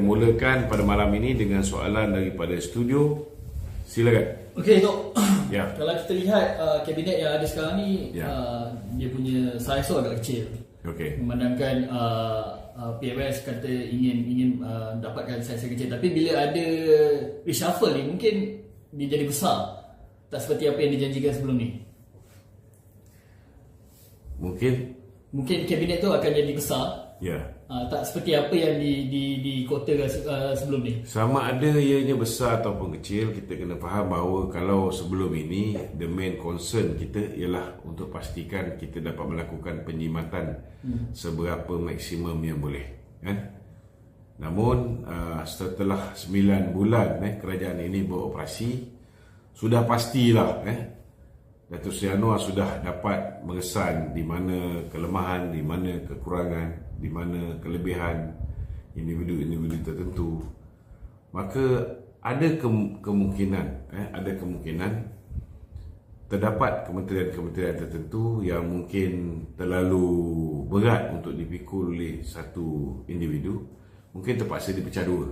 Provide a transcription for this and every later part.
mulakan pada malam ini dengan soalan daripada studio. Silakan. Okey, Tok. Ya. Kalau kita lihat kabinet yang ada sekarang ni, dia punya saiz tu agak kecil. Okey. Memandangkan PMS kata ingin dapatkan saiz yang kecil, tapi bila ada reshuffle ni mungkin dia jadi besar. Tak seperti apa yang dijanjikan sebelum ni. Mungkin kabinet tu akan jadi besar. Ya. Tak seperti apa yang dikotakan sebelum ni. Sama ada ianya besar ataupun kecil, kita kena faham bahawa kalau sebelum ini the main concern kita ialah untuk pastikan kita dapat melakukan penjimatan seberapa maksimum yang boleh, kan? Namun setelah 9 bulan kerajaan ini beroperasi, sudah pastilah Datuk Seri Anwar sudah dapat mengesan di mana kelemahan, di mana kekurangan, di mana kelebihan individu-individu tertentu. Maka ada kemungkinan terdapat kementerian-kementerian tertentu yang mungkin terlalu berat untuk dipikul oleh satu individu, mungkin terpaksa dipecah dua.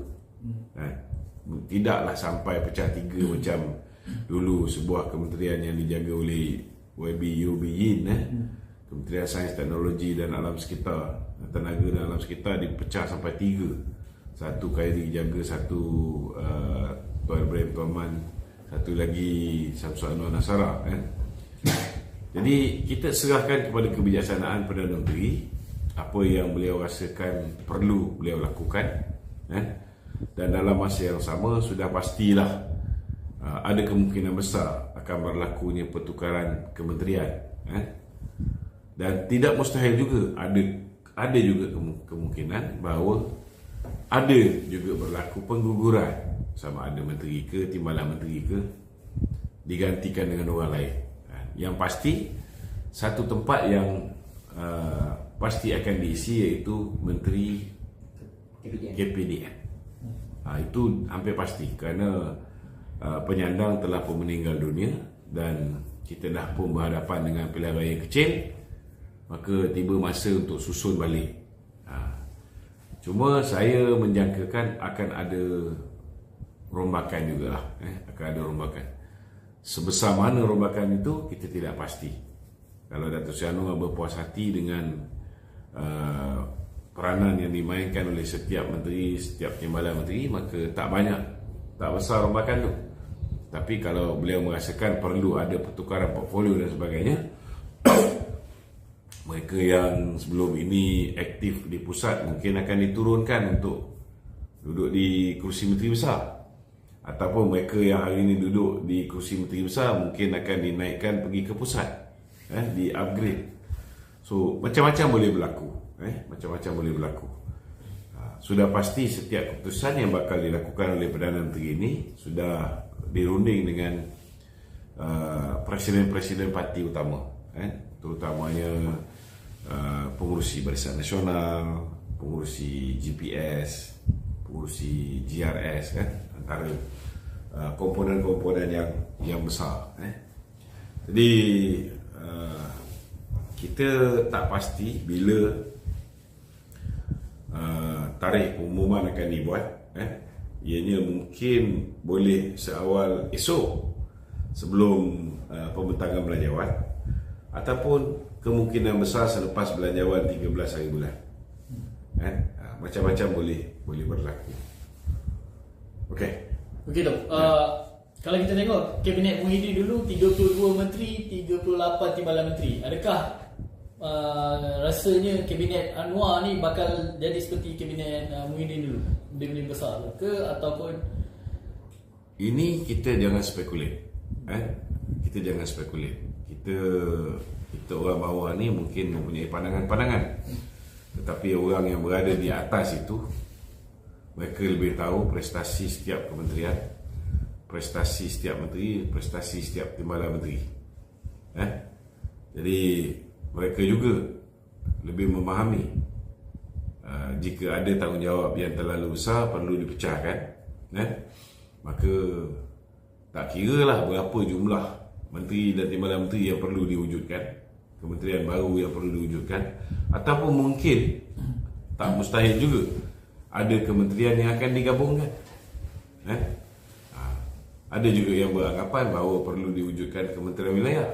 Tidaklah sampai pecah tiga macam dulu sebuah kementerian yang dijaga oleh YB Yin, Kementerian Sains, Teknologi dan Alam Sekitar, Tenaga dan Alam Sekitar, dipecah sampai 3. Satu Khairi Jaga, satu Tuan Ibrahim Tuaman, satu lagi Samsul Anwar Nasara, Jadi kita serahkan kepada kebijaksanaan Perdana Menteri apa yang beliau rasakan perlu beliau lakukan, dan dalam masa yang sama sudah pastilah ada kemungkinan besar akan berlakunya pertukaran kementerian, dan tidak mustahil juga ada juga kemungkinan bahawa ada juga berlaku pengguguran, sama ada menteri ke, timbalan menteri ke, digantikan dengan orang lain. Yang pasti satu tempat yang pasti akan diisi iaitu Menteri KPDN. Itu hampir pasti kerana penyandang telah pun meninggal dunia dan kita dah pun berhadapan dengan pilihan raya yang kecil, maka tiba masa untuk susun balik. Cuma saya menjangkakan akan ada rombakan jugalah, akan ada rombakan. Sebesar mana rombakan itu kita tidak pasti. Kalau Datuk Seri Anwar berpuas hati dengan peranan yang dimainkan oleh setiap menteri, setiap timbalan menteri, maka tak besar rombakan tu. Tapi kalau beliau merasakan perlu ada pertukaran portfolio dan sebagainya, mereka yang sebelum ini aktif di pusat mungkin akan diturunkan untuk duduk di kursi menteri besar, ataupun mereka yang hari ini duduk di kursi menteri besar mungkin akan dinaikkan pergi ke pusat, di upgrade. So macam-macam boleh berlaku, macam-macam boleh berlaku. Sudah pasti setiap keputusan yang bakal dilakukan oleh Perdana Menteri ini sudah dirunding dengan presiden-presiden parti utama, terutamanya pengurusi Barisan Nasional, pengurusi GPS, pengurusi GRS, antara komponen-komponen yang besar. Jadi kita tak pasti bila tarikh pengumuman akan dibuat. Ianya mungkin boleh seawal esok sebelum pembentangan belanjawan, ataupun kemungkinan besar selepas belanjawan 13 hari bulan. Macam-macam boleh berlaku. Okey, Dok. Kalau kita tengok kabinet Muhyiddin dulu 32 menteri, 38 timbalan menteri. Adakah rasanya kabinet Anwar ni bakal jadi seperti kabinet Muhyiddin dulu, lebih besar ke, ataupun ini kita jangan spekulat, kita jangan spekulat. Kita orang bawah ni mungkin mempunyai pandangan-pandangan, tetapi orang yang berada di atas itu mereka lebih tahu prestasi setiap kementerian, prestasi setiap menteri, prestasi setiap timbalan menteri. Jadi mereka juga lebih memahami jika ada tanggungjawab yang terlalu besar perlu dipecahkan, maka tak kira lah berapa jumlah menteri dan timbalan menteri yang perlu diwujudkan, kementerian baru yang perlu diwujudkan, ataupun mungkin tak mustahil juga ada kementerian yang akan digabungkan. Ada juga yang beranggapan bahawa perlu diwujudkan kementerian wilayah.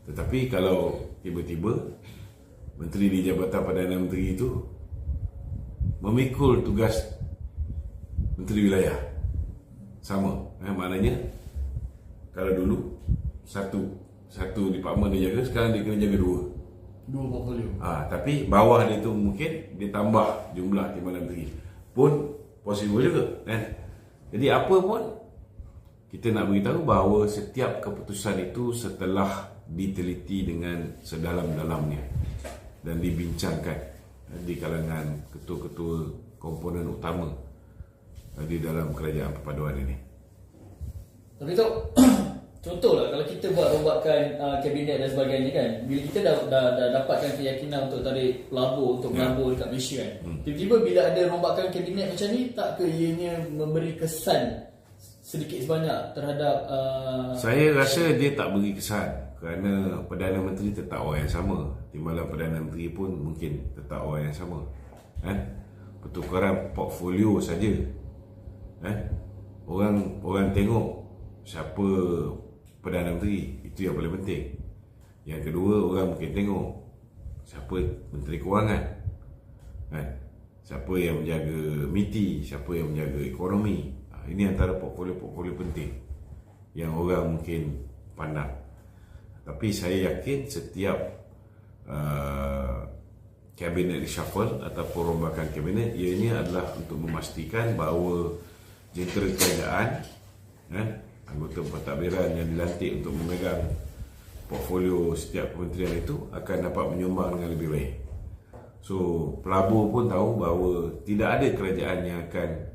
Tetapi kalau tiba-tiba menteri di Jabatan Perdana Menteri itu memikul tugas menteri wilayah sama, maknanya kalau dulu satu department dia jaga, sekarang dia kena jaga dua portfolio. Tapi bawah dia tu mungkin ditambah jumlah timbalan menteri pun possible juga, Jadi apa pun kita nak beritahu bahawa setiap keputusan itu setelah diteliti dengan sedalam-dalamnya dan dibincangkan di kalangan ketua-ketua komponen utama di dalam kerajaan perpaduan ini. Tapi tu contohlah kalau kita buat rombakan kabinet dan sebagainya kan, bila kita dah dapatkan keyakinan untuk tarik pelabur untuk melabur dekat Malaysia kan, tiba-tiba bila ada rombakan kabinet macam ni, tak ke ianya memberi kesan sedikit sebanyak terhadap saya rasa dia tak beri kesan kerana Perdana Menteri tetap orang yang sama, timbalan Perdana Menteri pun mungkin tetap orang yang sama, pertukaran portfolio saja, orang tengok siapa Perdana Menteri, itu yang paling penting. Yang kedua, orang mungkin tengok siapa Menteri Kewangan, siapa yang menjaga MITI, siapa yang menjaga ekonomi. Ini antara portfolio-portfolio penting yang orang mungkin pandang. Tapi saya yakin setiap kabinet reshuffle ataupun rombakan kabinet, ianya adalah untuk memastikan bahawa jentera kerajaan, anggota pentadbiran yang dilantik untuk memegang portfolio setiap kementerian itu akan dapat menyumbang dengan lebih baik. So pelabur pun tahu bahawa tidak ada kerajaan yang akan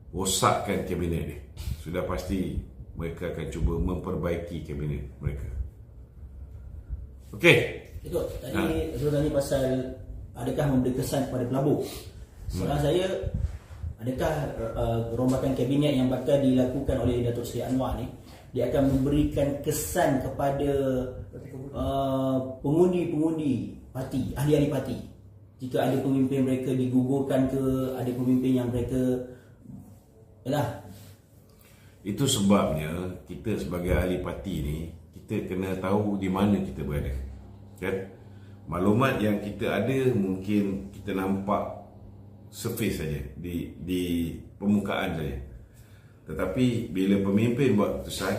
rosakkan kabinet dia. Sudah pasti mereka akan cuba memperbaiki kabinet mereka. Okey. Itu tadi saya tanya pasal adakah memberi kesan kepada pelabur. Soalan saya, adakah rombakan kabinet yang bakal dilakukan oleh Datuk Seri Anwar ni, dia akan memberikan kesan kepada pengundi-pengundi parti, ahli-ahli parti? Jika ada pemimpin mereka digugurkan ke, ada pemimpin yang mereka itu sebabnya kita sebagai ahli parti ni, kita kena tahu di mana kita berada, kan? Maklumat yang kita ada mungkin kita nampak surface saja, di permukaan saja. Tetapi bila pemimpin buat keputusan,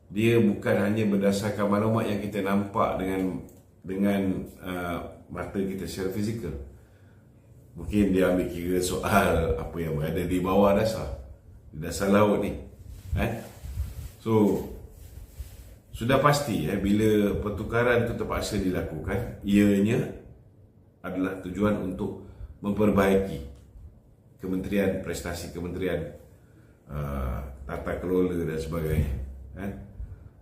dia bukan hanya berdasarkan maklumat yang kita nampak dengan mata kita secara fizikal. Mungkin dia ambil kira soal apa yang berada di bawah di dasar laut ni, So sudah pasti bila pertukaran itu terpaksa dilakukan, ianya adalah tujuan untuk memperbaiki kementerian, prestasi kementerian, tata kelola dan sebagainya,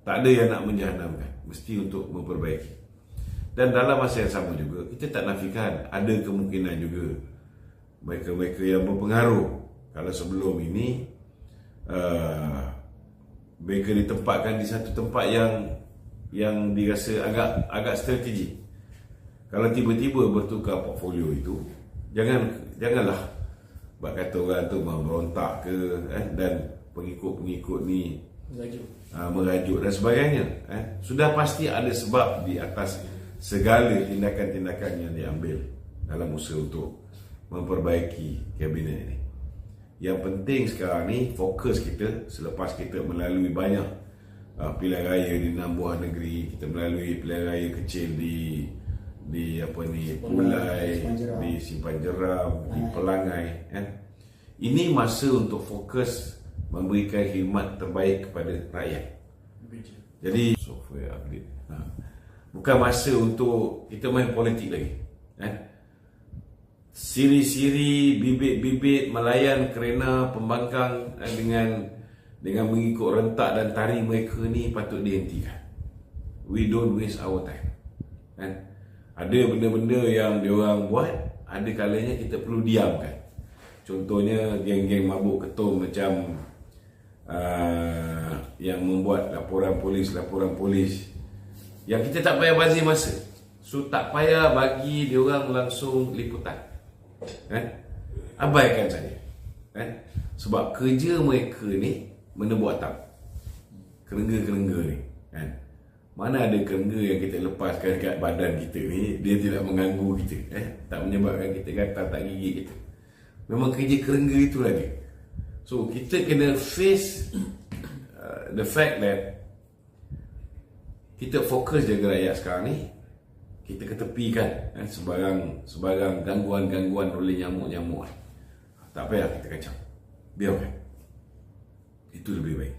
Tak ada yang nak menjahanamkan, mesti untuk memperbaiki. Dan dalam masa yang sama juga, kita tak nafikan ada kemungkinan juga mereka-mereka yang berpengaruh, kalau sebelum ini mereka ditempatkan di satu tempat yang dirasa agak strategi. Kalau tiba-tiba bertukar portfolio itu, janganlah buat kata orang tu memberontak ke, dan pengikut-pengikut ni merajuk dan sebagainya. Sudah pasti ada sebab di atas segala tindakan-tindakan yang diambil dalam usaha untuk memperbaiki kabinet ini. Yang penting sekarang ni fokus kita, selepas kita melalui banyak pilihan raya di 6 buah negeri, kita melalui pilihan raya kecil di Pulai, di Simpan Jeram, di Pelangai, ini masa untuk fokus memberikan khidmat terbaik kepada rakyat. Jadi software update, bukan masa untuk kita main politik lagi, Siri-siri, bibit-bibit melayan kerena pembangkang dengan mengikut rentak dan tari mereka ni patut dihentikan. We don't waste our time, Ada benda-benda yang diorang buat, ada kalanya kita perlu diamkan. Contohnya geng-geng mabuk ketum macam yang membuat laporan polis yang kita tak payah bazir masa. So tak payah bagi diorang langsung liputan, abaikan saja. Kan? Sebab kerja mereka ni menebu atap. Kerengga-kerengga ni. Kan? Mana ada kerengga yang kita lepaskan kat badan kita ni, dia tidak mengganggu kita. Tak menyebabkan kita gatal, tak gigit kita. Memang kerja kerengga itu lagi. So, kita kena face the fact that kita fokus jaga rakyat sekarang ni. Kita ketepikan sebarang gangguan-gangguan oleh nyamuk-nyamuk. Tak payah kita kacau. Biarkan. Itu lebih baik.